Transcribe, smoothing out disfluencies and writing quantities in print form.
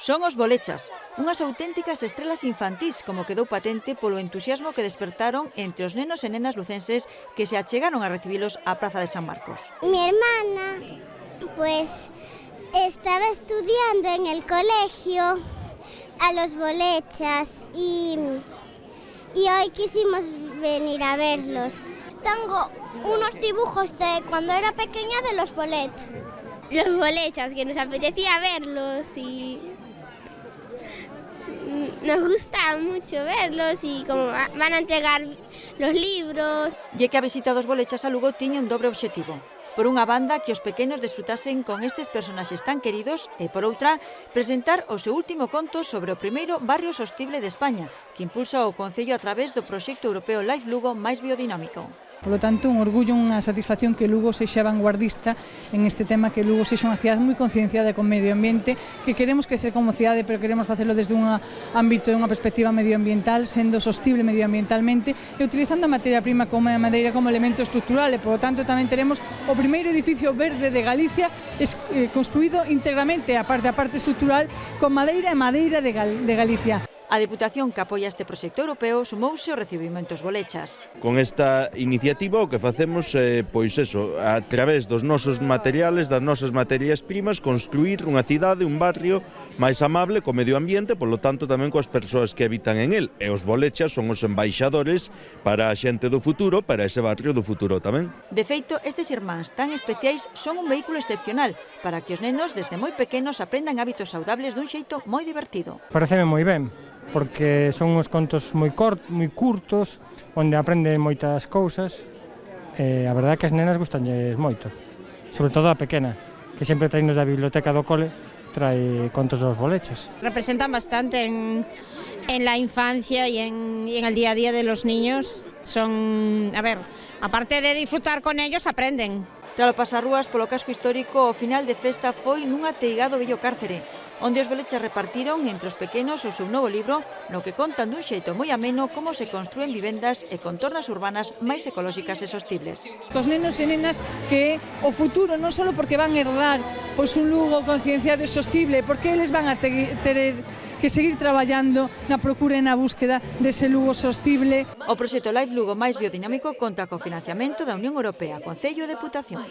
Son os bolechas, unhas auténticas estrelas infantís, como quedou patente polo entusiasmo que despertaron entre os nenos e nenas lucenses que se achegaron a recibilos á Praza de San Marcos. Mi hermana, pues, estaba estudiando en el colegio a los bolechas y hoy quisimos venir a verlos. Tengo unos dibujos de cuando era pequeña de los bolets. Los bolechas, que nos apetecía verlos y nos gusta mucho verlos y como van a entregar los libros. E que a visita dos bolechas a Lugo tiña un dobre obxectivo. Por unha banda, que os pequenos desfrutasen con estes personaxes tan queridos e, por outra, presentar o seu último conto sobre o primeiro barrio sostible de España, que impulsa o Concello a través do proxecto europeo Life Lugo máis biodinámico. Polo tanto, un orgullo, unha satisfacción que Lugo sexa vanguardista en este tema, que Lugo sexa unha cidade moi concienciada con medio ambiente, que queremos crecer como cidade, pero queremos facelo desde un ámbito e unha perspectiva medioambiental, sendo sostible medioambientalmente e utilizando a materia prima como a madeira como elemento estructural e, polo tanto, tamén teremos o primeiro edificio verde de Galicia construído íntegramente, a parte estructural, con madeira e madeira de Galicia. A Deputación que apoia este proxecto europeo sumouse ao recibimento dos bolechas. Con esta iniciativa o que facemos é, pois eso, a través dos nosos materiales, das nosas materias primas, construir unha cidade, un barrio máis amable co medio ambiente, polo tanto tamén coas persoas que habitan en el. E os bolechas son os embaixadores para a xente do futuro, para ese barrio do futuro tamén. De feito, estes irmáns tan especiais son un vehículo excepcional para que os nenos desde moi pequenos aprendan hábitos saudables dun xeito moi divertido. Pareceme moi ben, porque son uns contos moi curtos, onde aprenden moitas cousas, e a verdade é que as nenas gustanlles moito, sobre todo a pequena, que sempre traínos da biblioteca do cole, trae contos dos bolechas. Representan bastante en la infancia y en el día a día de los niños. Son, a ver, aparte de disfrutar con ellos, aprenden. Tralo pasarrúas polo casco histórico, o final de festa foi nun ateigado vello cárcere, onde os bolechas repartiron entre os pequenos o seu novo libro, no que contan dun xeito moi ameno como se construen vivendas e contornas urbanas máis ecolóxicas e sostibles. Os nenos e nenas que o futuro non só porque van herdar pois un Lugo concienciado e sostible, porque eles van a ter que seguir traballando na procura e na búsqueda dese Lugo sostible. O proxecto Life Lugo máis biodinámico conta co financiamento da Unión Europea, Concello e Deputación.